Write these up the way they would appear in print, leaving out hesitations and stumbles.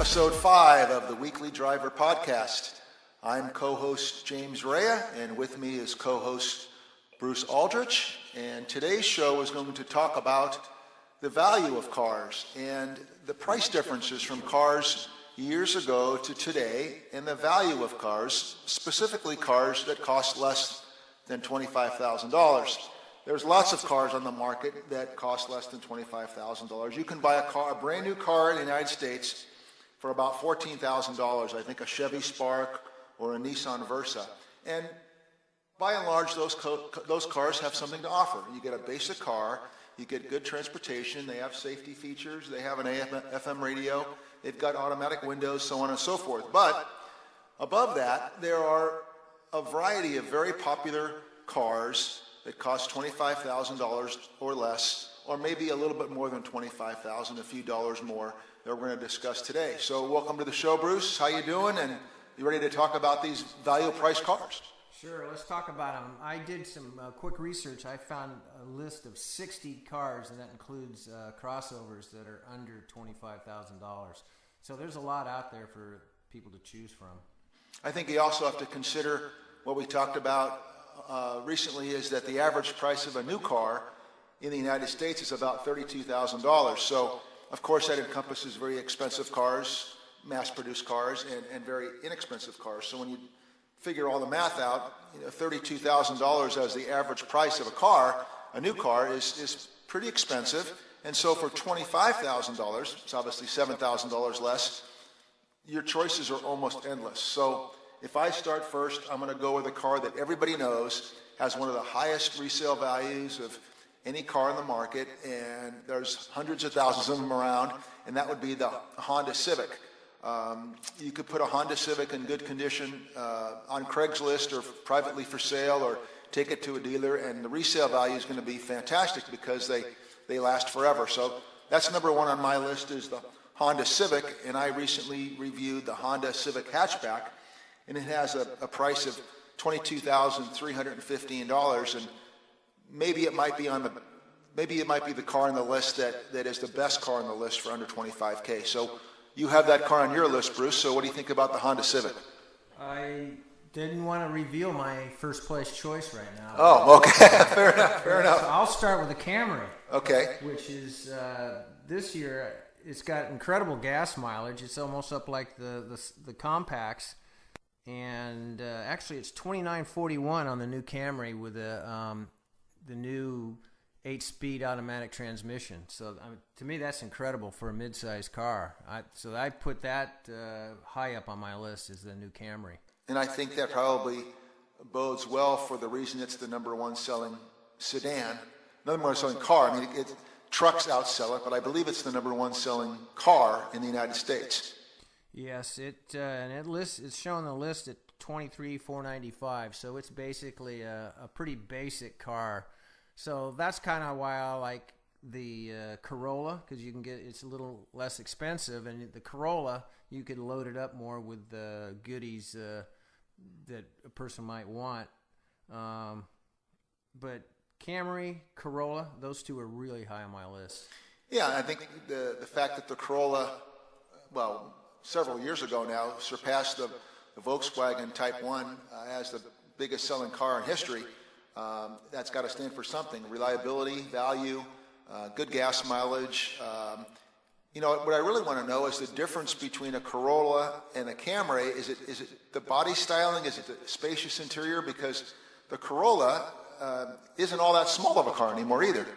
episode 5 of the Weekly Driver Podcast. I'm co-host James Rea, and with me is co-host Bruce Aldrich. And today's show is going to talk about the value of cars and the price differences from cars years ago to today, and the value of cars, specifically cars that cost less than $25,000. There's lots of cars on the market that cost less than $25,000. You can buy a brand new car in the United States for about $14,000. I think a Chevy Spark or a Nissan Versa. And by and large, those cars have something to offer. You get a basic car, you get good transportation, they have safety features, they have an AM/FM radio, they've got automatic windows, so on and so forth. But above that, there are a variety of very popular cars that cost $25,000 or less, or maybe a little bit more than $25,000, a few dollars more, that we're going to discuss today. So welcome to the show, Bruce. How you doing? And you ready to talk about these value-priced cars? Sure, let's talk about them. I did some quick research. I found a list of 60 cars, and that includes crossovers that are under $25,000. So there's a lot out there for people to choose from. I think you also have to consider what we talked about recently, is that the average price of a new car in the United States is about $32,000. So, of course, that encompasses very expensive cars, mass-produced cars, and very inexpensive cars. So when you figure all the math out, $32,000 as the average price of a new car is pretty expensive. And so for $25,000, it's obviously $7,000 less, your choices are almost endless. So if I start first, I'm going to go with a car that everybody knows has one of the highest resale values of any car in the market, and there's hundreds of thousands of them around, and that would be the Honda Civic. You could put a Honda Civic in good condition on Craigslist or privately for sale, or take it to a dealer, and the resale value is going to be fantastic because they last forever. So that's number one on my list, is the Honda Civic, and I recently reviewed the Honda Civic hatchback, and it has a price of $22,315, and maybe it might be the car on the list that is the best car on the list for under $25K. So you have that car on your list, Bruce. So what do you think about the Honda Civic? I didn't want to reveal my first place choice right now. Oh, okay. Fair enough. So I'll start with the Camry. Okay. Which is this year, it's got incredible gas mileage. It's almost up like the compacts. And actually, it's $29.41 on the new Camry with the new 8-speed automatic transmission. So to me, that's incredible for a mid-sized car. So I put that high up on my list as the new Camry. And I think that probably bodes well for the reason it's the number one selling sedan, number one selling car. I mean, trucks outsell it, but I believe it's the number one selling car in the United States. Yes, it's showing the list at $23,495, so it's basically a pretty basic car. So that's kind of why I like the Corolla, because it's a little less expensive, and the Corolla you could load it up more with the goodies that a person might want. But Camry, Corolla, those two are really high on my list. Yeah, I think the fact that the Corolla, several years ago now, surpassed the Volkswagen Type 1 as the biggest selling car in history. That's got to stand for something. Reliability, value, good gas mileage. What I really want to know is the difference between a Corolla and a Camry. Is it the body styling? Is it the spacious interior? Because the Corolla isn't all that small of a car anymore either.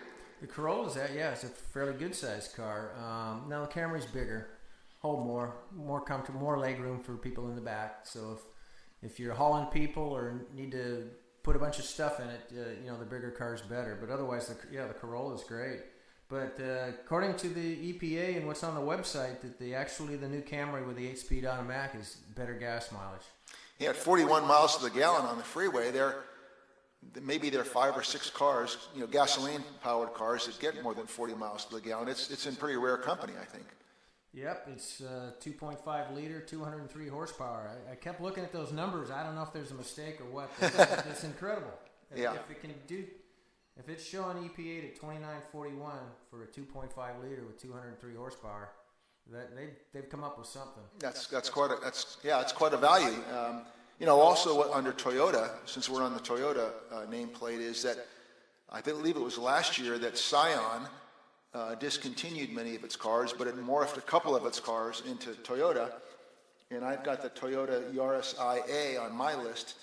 The Corolla's it's a fairly good-sized car. Now the Camry's bigger. Hold more comfortable, more leg room for people in the back. So if you're hauling people or need to put a bunch of stuff in it, the bigger car's better. But otherwise, the Corolla is great. But according to the EPA and what's on the website, that the new Camry with the 8-speed automatic is better gas mileage. Yeah, at 41 miles to the gallon on the freeway, maybe there are 5 or 6 cars, gasoline-powered cars that get more than 40 miles to the gallon. It's in pretty rare company, I think. Yep, it's 2.5 liter, 203 horsepower. I kept looking at those numbers. I don't know if there's a mistake or what. But it's incredible. Yeah. If it's showing EPA at 29.41 for a 2.5 liter with 203 horsepower, They've come up with something. That's quite a it's quite a value. Also under Toyota, since we're on the Toyota nameplate, is that I believe it was last year that Scion discontinued many of its cars, but it morphed a couple of its cars into Toyota. And I've got the Toyota Yaris IA on my list,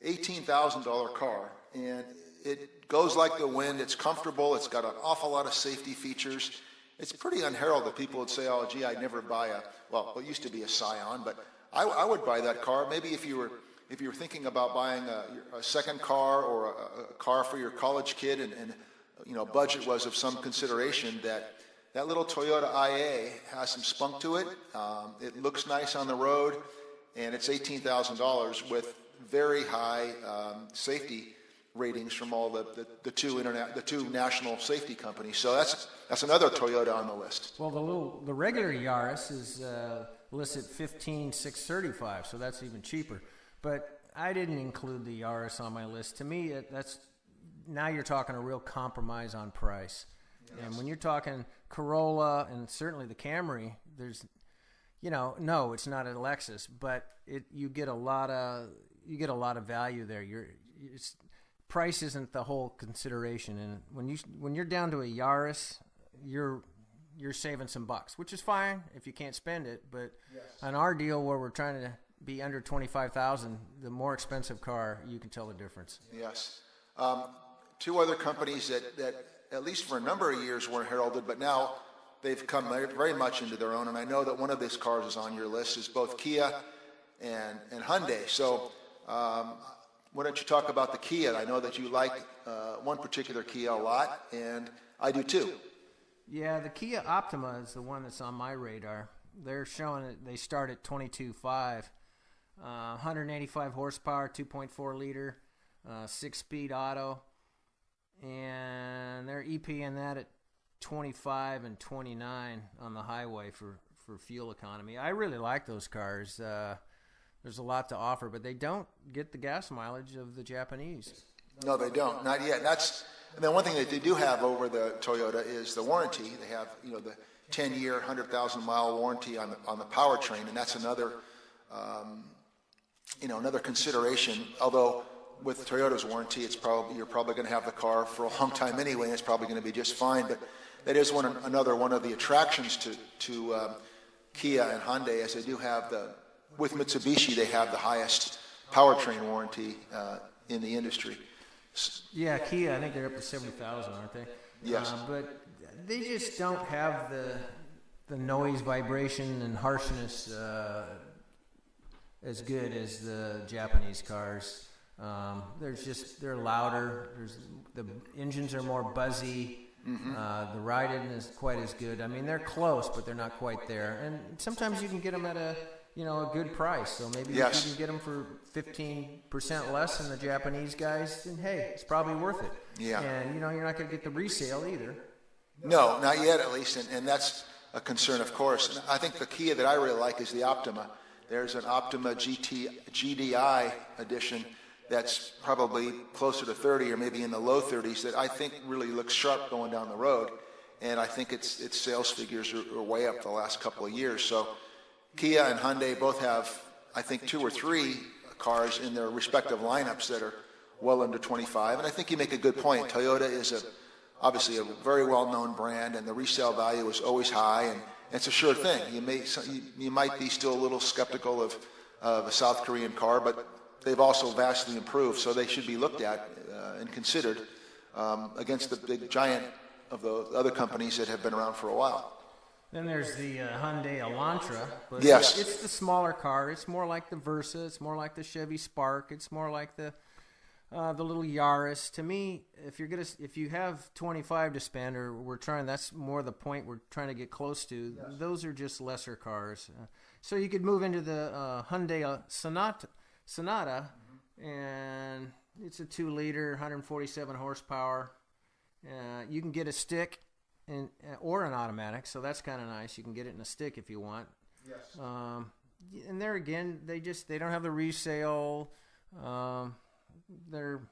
$18,000 car, and it goes like the wind. It's comfortable. It's got an awful lot of safety features. It's pretty unheralded. People would say, "Oh, gee, I'd never buy it used to be a Scion, but I would buy that car." Maybe if you were thinking about buying a second car or a car for your college kid, and budget was of some consideration, that little Toyota IA has some spunk to it. It looks nice on the road, and it's $18,000 with very high safety ratings from all the two national safety companies. So that's another Toyota on the list. Well, the regular Yaris is listed $15,635, so that's even cheaper. But I didn't include the Yaris on my list. To me, now you're talking a real compromise on price. Yes. And when you're talking Corolla and certainly the Camry, there's, no, it's not a Lexus, but you get a lot of value there. Price isn't the whole consideration, and when you're down to a Yaris, you're saving some bucks, which is fine if you can't spend it. But yes, on our deal where we're trying to be under $25,000, the more expensive car, you can tell the difference. Yes. Two other companies that at least for a number of years weren't heralded, but now they've come very much into their own. And I know that one of these cars is on your list, is both Kia and Hyundai. So why don't you talk about the Kia? I know that you like one particular Kia a lot, and I do too. Yeah, the Kia Optima is the one that's on my radar. They're showing it. They start at $22,500, 185 horsepower, 2.4 liter, 6-speed auto, and they're EPing that at 25 and 29 on the highway for fuel economy. I really like those cars. There's a lot to offer, but they don't get the gas mileage of the Japanese. No, they don't. Not yet. And then one thing that they do have over the Toyota is the warranty. They have, the 10-year, 100,000-mile warranty on the powertrain, and that's another, another consideration. Although with Toyota's warranty, you're probably going to have the car for a long time anyway, and it's probably going to be just fine. But that is another one of the attractions to Kia and Hyundai, as they do have with Mitsubishi, they have the highest powertrain warranty in the industry. Yeah, Kia, I think they're up to 70,000, aren't they? Yes. But they just don't have the noise, vibration, and harshness as good as the Japanese cars. They're louder. The engines are more buzzy. Mm-hmm. The ride isn't quite as good. I mean, they're close, but they're not quite there. And sometimes you can get them at a good price. So maybe yes, if you can get them for 15% less than the Japanese guys, then hey, it's probably worth it. Yeah. And you're not going to get the resale either. No, not yet at least, and that's a concern, of course. And I think the Kia that I really like is the Optima. There's an Optima GDI edition that's probably closer to 30 or maybe in the low 30s that I think really looks sharp going down the road. And I think its sales figures are way up the last couple of years. So Kia and Hyundai both have, I think, 2 or 3 cars in their respective lineups that are well under 25. And I think you make a good point. Toyota is obviously a very well-known brand, and the resale value is always high, and it's a sure thing. You might be still a little skeptical of a South Korean car, but they've also vastly improved, so they should be looked at and considered against the big giant of the other companies that have been around for a while. Then there's the Hyundai Elantra. But yes. It's the smaller car. It's more like the Versa. It's more like the Chevy Spark. It's more like the little Yaris. To me, if you have 25 to spend, that's more the point we're trying to get close to. Yes. Those are just lesser cars. So you could move into the Hyundai Sonata, mm-hmm, and it's a 2-liter, 147 horsepower. You can get a stick or an automatic, so that's kind of nice. You can get it in a stick if you want. Yes. And there again, they don't have the resale. Their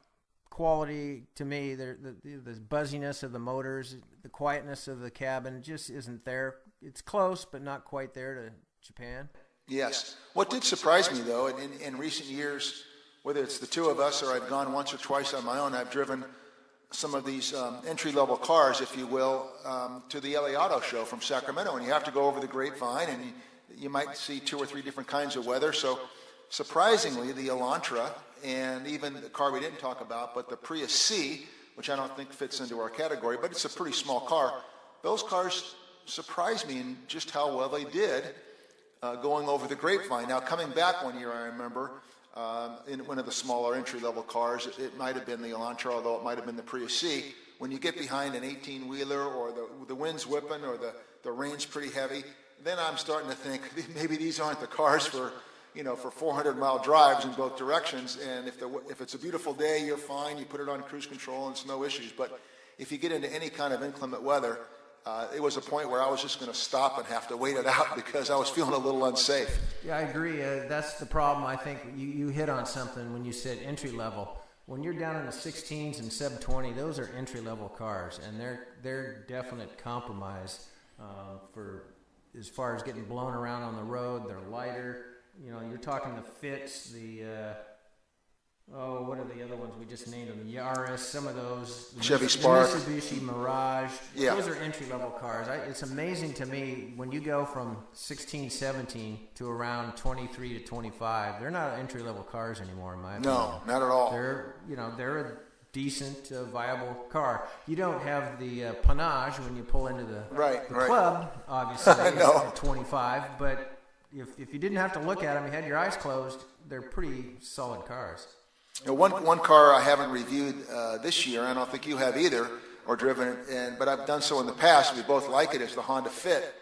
quality, to me, the buzziness of the motors, the quietness of the cabin just isn't there it's close, but not quite there to Japan. Yes. What did surprise me, though, in recent years, whether it's the two of us or I've gone once or twice on my own, I've driven some of these entry-level cars, if you will, to the LA Auto Show from Sacramento, and you have to go over the grapevine, and you might see 2 or 3 different kinds of weather. So surprisingly, the Elantra, and even the car we didn't talk about, but the Prius C, which I don't think fits into our category, but it's a pretty small car, those cars surprised me in just how well they did going over the grapevine. Now, coming back one year, I remember, in one of the smaller entry-level cars, it might have been the Elantra, although it might have been the Prius C. When you get behind an 18-wheeler or the wind's whipping or the rain's pretty heavy, then I'm starting to think maybe these aren't the cars for 400-mile drives in both directions. And if it's a beautiful day, you're fine. You put it on cruise control and it's no issues. But if you get into any kind of inclement weather, it was a point where I was just going to stop and have to wait it out because I was feeling a little unsafe. Yeah, I agree. That's the problem. I think you hit on something when you said entry level. When you're down in the 16s and 720, those are entry level cars, and they're definite compromise for as far as getting blown around on the road. They're lighter. You're talking the Fitz, what are the other ones we just named them? Yaris, some of those. Chevy Spark. Mitsubishi Mirage. Yeah. Those are entry-level cars. It's amazing to me when you go from 16, 17 to around 23 to 25. They're not entry-level cars anymore, in my opinion. No, not at all. They're a decent, viable car. You don't have the panache when you pull into the club, obviously, No. at 25. But if you didn't have to look at them, you had your eyes closed, they're pretty solid cars. One car I haven't reviewed this year, I don't think you have either, or driven it, but I've done so in the past. We both like it. It's the Honda Fit,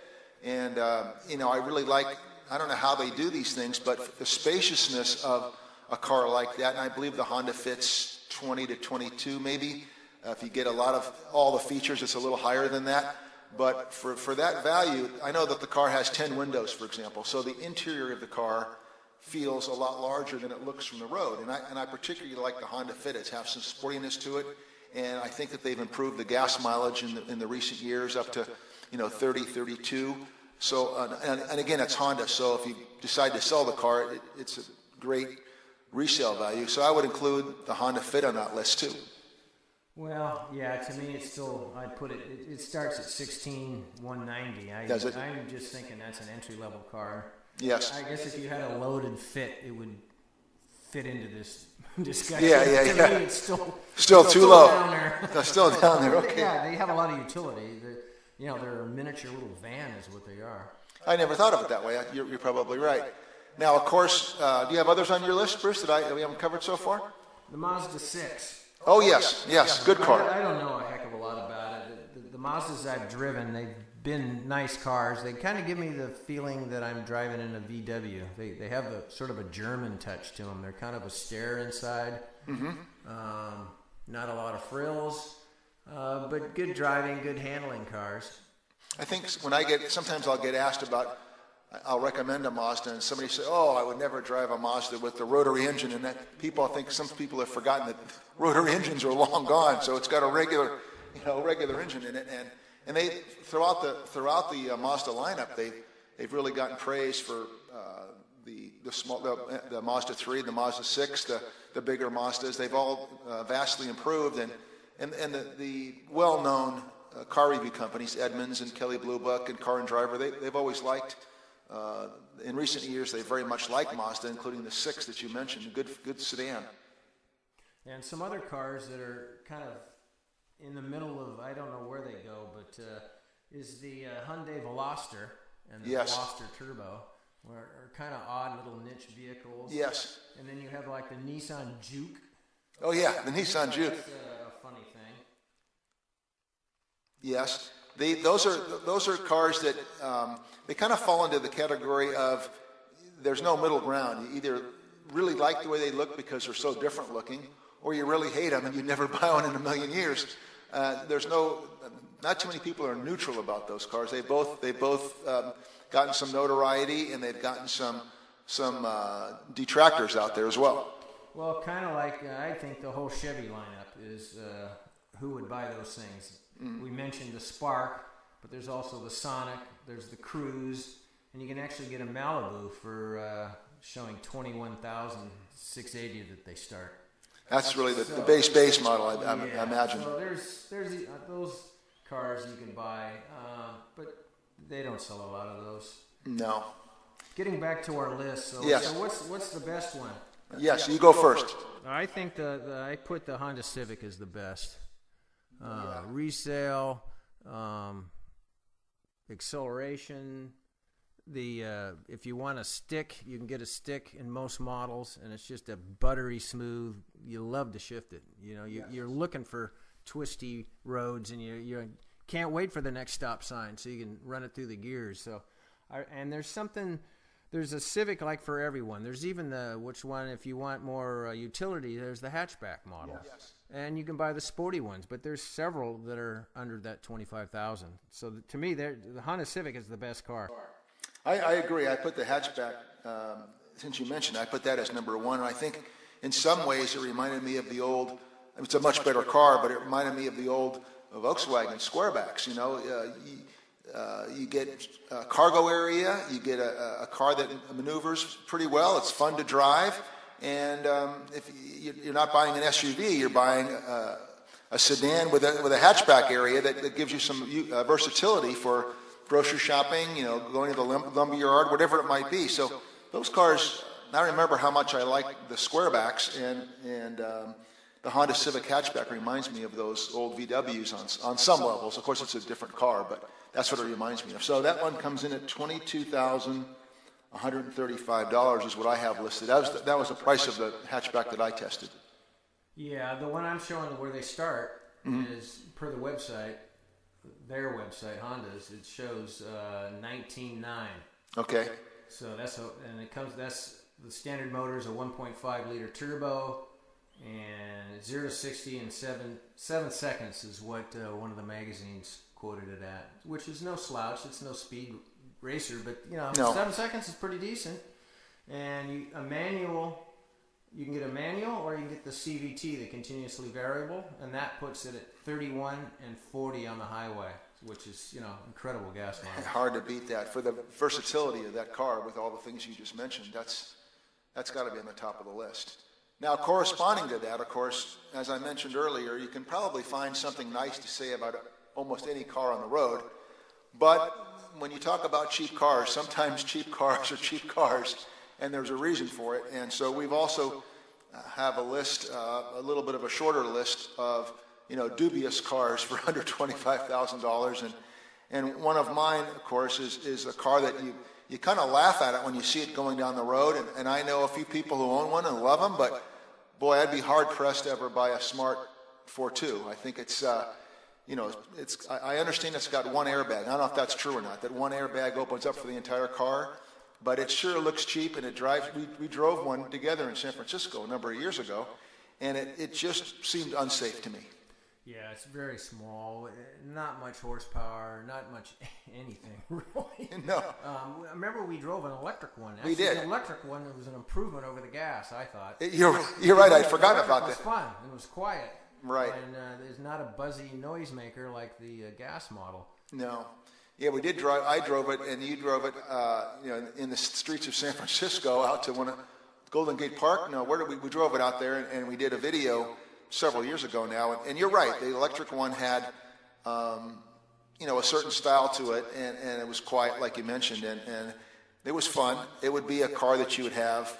and I really like. I don't know how they do these things, but the spaciousness of a car like that, and I believe the Honda Fit's 20 to 22, maybe. If you get all the features, it's a little higher than that. But for that value, I know that the car has 10 windows, for example, so the interior of the car feels a lot larger than it looks from the road. And I particularly like the Honda Fit. It has some sportiness to it, and I think that they've improved the gas mileage in the recent years up to 30, 32. So and again, it's Honda. So if you decide to sell the car, it's a great resale value. So I would include the Honda Fit on that list too. Well, yeah, to me it's still, I'd put it starts at $16,190. Does it? I'm just thinking that's an entry-level car. Yes. I guess if you had a loaded Fit, it would fit into this discussion. Yeah. To me, it's still too low. Down there. They're still down there. Okay. Yeah, they have a lot of utility. They're a miniature little van is what they are. I never thought of it that way. You're probably right. Now, of course, do you have others on your list, Bruce, that we haven't covered so far? The Mazda 6. Oh, yes, good car. I don't know a heck of a lot about it. The Mazdas I've driven, they've been nice cars. They kind of give me the feeling that I'm driving in a VW. They have a sort of a German touch to them. They're kind of austere inside. Mm-hmm. Not a lot of frills, but good driving, good handling cars. I think sometimes I'll get asked about, I'll recommend a Mazda, and somebody say, I would never drive a Mazda with the rotary engine, and some people have forgotten that rotary engines are long gone, so it's got a regular engine in it, and they throughout the Mazda lineup, they've really gotten praise for the Mazda 3, the Mazda 6, the bigger Mazdas. They've all vastly improved, and the well-known car review companies, Edmunds and Kelley Blue Book and Car and Driver, they've always liked. In recent years, they very much like Mazda, including the 6 that you mentioned, good sedan. And some other cars that are kind of in the middle of, I don't know where they go, but is the Hyundai Veloster and the Veloster Turbo, are kind of odd little niche vehicles. Yes. And then you have like the Nissan Juke. Oh yeah, the Nissan Juke. That's a funny thing. Yes. Those are cars that they kind of fall into the category of there's no middle ground. You either really like the way they look because they're so different looking, or you really hate them and you'd never buy one in a million years. Not too many people are neutral about those cars. They've both gotten some notoriety, and they've gotten some detractors out there as well. Well, kind of like I think the whole Chevy lineup is who would buy those things. Mm-hmm. We mentioned the Spark, but there's also the Sonic, there's the Cruise, and you can actually get a Malibu for showing 21,680 that they start. That's really the base model, I imagine. So there's those cars you can buy, but they don't sell a lot of those. No. Getting back to our list, so what's the best one? Yes, you go first. I think I put the Honda Civic as the best. Resale, acceleration. If you want a stick, you can get a stick in most models, and it's just a buttery smooth. You love to shift it. You know, you're looking for twisty roads, and you can't wait for the next stop sign so you can run it through the gears. So, and there's a Civic like for everyone. There's even if you want more utility, there's the hatchback model. Yes. And you can buy the sporty ones, but there's several that are under that $25,000. So to me, the Honda Civic is the best car. I agree. I put the hatchback, since you mentioned it, I put that as number one. And I think in some ways it reminded me of the old, it's a much better car, but it reminded me of the old Volkswagen squarebacks. You know, you get a cargo area, you get a car that maneuvers pretty well, it's fun to drive, and if you're not buying an SUV, you're buying a sedan with a hatchback area that gives you some versatility for grocery shopping, you know, going to the lumber yard, whatever it might be. So those cars, I remember how much I liked the squarebacks, and the Honda Civic hatchback reminds me of those old VWs on some levels. Of course, it's a different car, but that's what it reminds me of. So that one comes in at $22,135 is what I have listed. That was the price of the hatchback that I tested. Yeah, the one I'm showing where they start is per the website. Their website, Honda's, it shows 19.9. Okay. So that's the standard motor is a 1.5 liter turbo, and 0 to 60 in 7 seconds is what one of the magazines quoted it at, which is no slouch. It's no speed racer, but 7 seconds is pretty decent. And a manual. You can get a manual, or you can get the CVT, the continuously variable, and that puts it at 31 and 40 on the highway, which is, incredible gas mileage. Hard to beat that. For the versatility of that car with all the things you just mentioned, that's got to be on the top of the list. Now, corresponding to that, of course, as I mentioned earlier, you can probably find something nice to say about almost any car on the road, but when you talk about cheap cars, sometimes cheap cars are cheap cars, and there's a reason for it. And so we've also have a list, a little bit of a shorter list of, dubious cars for under $25,000. And one of mine, of course, is a car that you kind of laugh at it when you see it going down the road. And I know a few people who own one and love them, but boy, I'd be hard pressed to ever buy a Smart 4.2. I think it's, I understand it's got one airbag. I don't know if that's true or not, that one airbag opens up for the entire car. But it sure looks cheap, and it drives. We drove one together in San Francisco a number of years ago, and it just seemed unsafe to me. Yeah, it's very small, not much horsepower, not much anything really. No. I remember we drove an electric one. We did. The electric one was an improvement over the gas, I thought. You're right. I forgot about that. It was fun. It was quiet. Right. And there's not a buzzy noisemaker like the gas model. No. Yeah, we did drive. I drove it, and you drove it. In the streets of San Francisco, out to Golden Gate Park. No, where did we drove it out there, and we did a video several years ago now. And you're right. The electric one had, a certain style to it, and it was quiet, like you mentioned, and it was fun. It would be a car that you would have,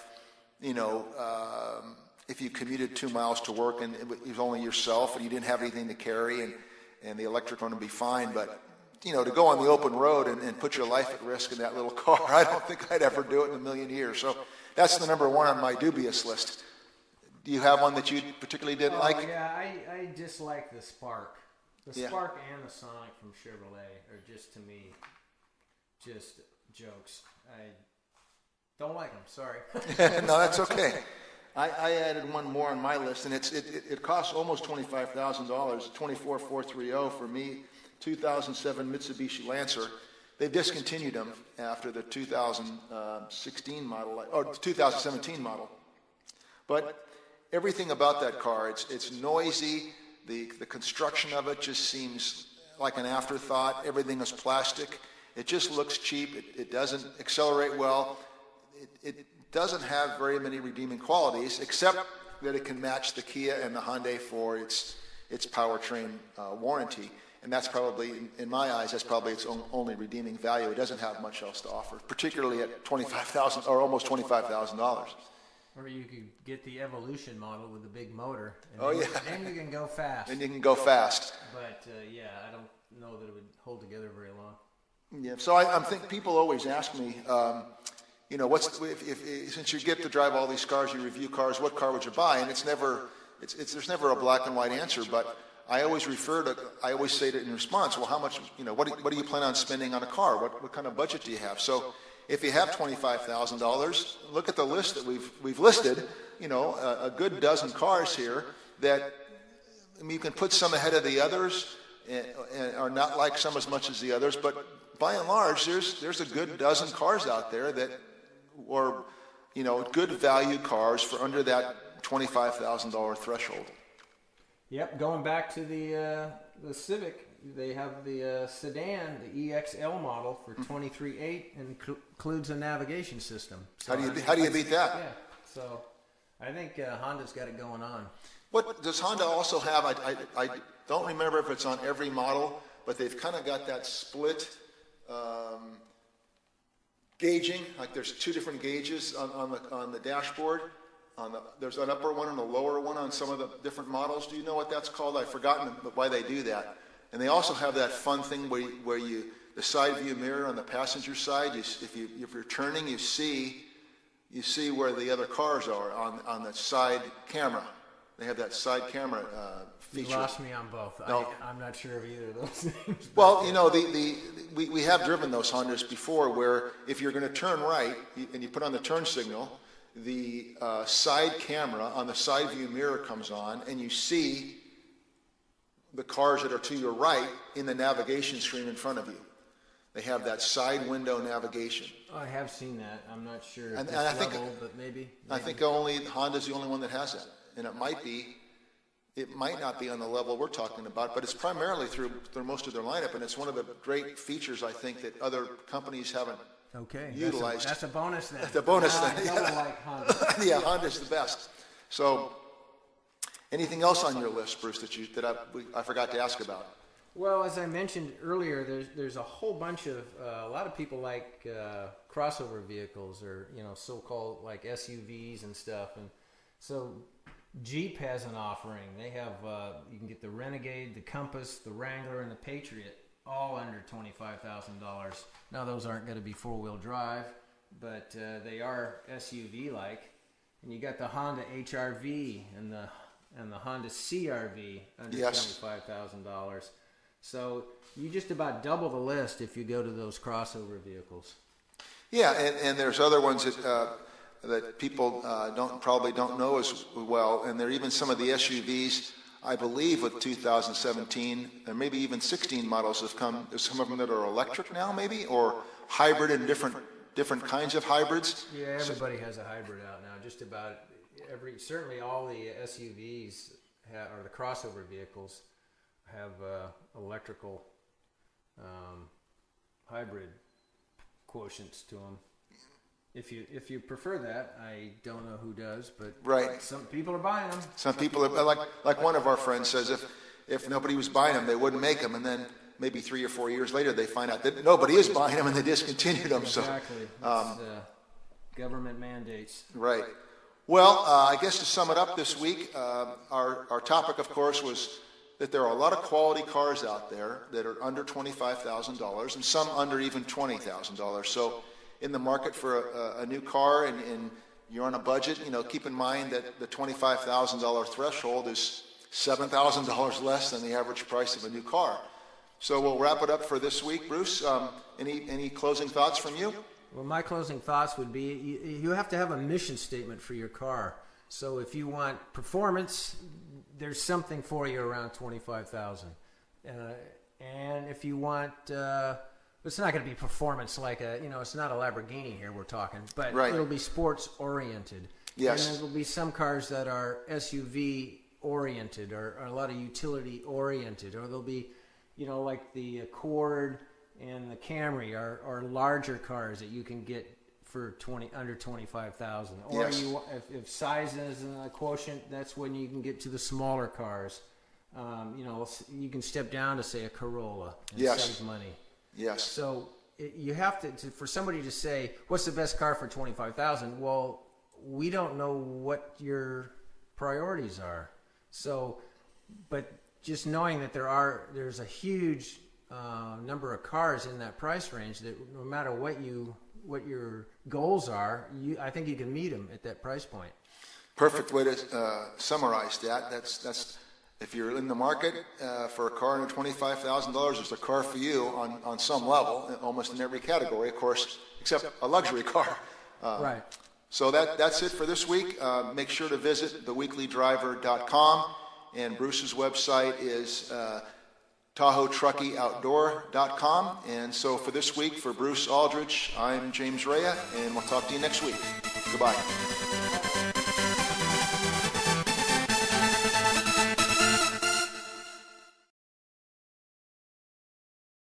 if you commuted 2 miles to work, and it was only yourself, and you didn't have anything to carry, and the electric one would be fine, but. To go on the open road and put your life at risk in that little car, I don't think I'd ever do it in a million years. So that's the number one on my dubious list. Do you have one that you particularly didn't like? Yeah, I dislike the Spark. The Spark and the Sonic from Chevrolet are just, to me, just jokes. I don't like them, sorry. No, that's okay. I added one more on my list, and it costs almost $25,000, 24430 for me. 2007 Mitsubishi Lancer. They've discontinued them after the 2016 model, or 2017 model. But everything about that car, it's noisy. The construction of it just seems like an afterthought. Everything is plastic. It just looks cheap. It doesn't accelerate well. It doesn't have very many redeeming qualities, except that it can match the Kia and the Hyundai for its powertrain warranty. And that's probably, in my eyes, that's probably its only redeeming value. It doesn't have much else to offer, particularly at $25,000 or almost $25,000. Or you could get the Evolution model with the big motor. And Oh, yeah. Then you can go fast. And you can go fast. But, yeah, I don't know that it would hold together very long. Yeah. So I think people always ask me, you know, since you get to drive all these cars, you review cars, what car would you buy? And there's never a black and white answer, but I always say to in response, well, how much, you know, what do you plan on spending on a car? What kind of budget do you have? So if you have $25,000, look at the list that we've listed, you know, a good dozen cars here that, I mean, you can put some ahead of the others and are not like some as much as the others, but by and large, there's a good dozen cars out there that are, you know, good value cars for under that $25,000 threshold. Yep, going back to the Civic, they have the sedan, the EXL model for $23,800, and includes a navigation system. So How do you beat that? Yeah, so I think Honda's got it going on. What does Honda also have? I don't remember if it's on every model, but they've kind of got that split gauging. Like there's two different gauges on the dashboard. There's an upper one and a lower one on some of the different models. Do you know what that's called? I've forgotten why they do that. And they also have that fun thing where the side view mirror on the passenger side. If you're turning, you see where the other cars are on the side camera. They have that side camera feature. You lost me on both. No. I'm not sure of either of those things. Well, you know, we have driven those Hondas before where if you're going to turn right and you put on the turn signal, the side camera on the side view mirror comes on and you see the cars that are to your right in the navigation screen in front of you. They have that side window navigation. I have seen that. I'm not sure And this I think- level, but maybe. I think Honda's the only one that has that. And it might not be on the level we're talking about, but it's primarily through most of their lineup, and it's one of the great features I think that other companies haven't utilized. That's a bonus then. That's a bonus I then. don't like Honda. Yeah, Honda's the best. So, anything else on your list, Bruce, that I forgot to ask about? Well, as I mentioned earlier, there's a whole bunch of a lot of people like crossover vehicles, or so-called like SUVs and stuff, and so Jeep has an offering. They have you can get the Renegade, the Compass, the Wrangler, and the Patriot, all under $25,000. Now those aren't going to be four-wheel drive, but they are SUV-like. And you got the Honda HR-V and the Honda CR-V under $25,000. So you just about double the list if you go to those crossover vehicles. Yeah, and there's other ones that people probably don't know as well, and there are even some of the SUVs, I believe, with 2017 and maybe even 16 models have come. There's some of them that are electric now, maybe, or hybrid and different kinds of hybrids. Yeah, everybody has a hybrid out now. Just about certainly all the SUVs or the crossover vehicles have electrical hybrid quotients to them. If you prefer that, I don't know who does, but right. Some people are buying them. Some people are like one of our friends says if nobody was buying them, they wouldn't make them, and then maybe 3 or 4 years later they find out that nobody is buying them and they discontinued them. Exactly. So government mandates. Right. Well, I guess to sum it up this week, our topic, of course, was that there are a lot of quality cars out there that are under $25,000 and some under even $20,000. So in the market for a new car and you're on a budget, keep in mind that the $25,000 threshold is $7,000 less than the average price of a new car. So we'll wrap it up for this week. Bruce, any closing thoughts from you? Well, my closing thoughts would be you have to have a mission statement for your car. So if you want performance, there's something for you around $25,000. And if you want, it's not going to be performance like it's not a Lamborghini here we're talking, but right. It'll be sports oriented. Yes. And there'll be some cars that are SUV oriented or a lot of utility oriented, or there'll be like the Accord and the Camry are larger cars that you can get for under 25,000. Or Yes. if size is a quotient, that's when you can get to the smaller cars. You can step down to say a Corolla and Yes. save money. Yes. So you have to for somebody to say, what's the best car for 25,000? Well, we don't know what your priorities are. So, but just knowing that there's a huge number of cars in that price range, that no matter what your goals are, I think you can meet them at that price point. Perfect way to summarize that. That's if you're in the market for a car under $25,000, there's a car for you on some level, almost in every category, of course, except a luxury car. Right. So that's it for this week. Make sure to visit theweeklydriver.com, and Bruce's website is TahoeTruckieOutdoor.com. And so for this week, for Bruce Aldrich, I'm James Rea, and we'll talk to you next week. Goodbye.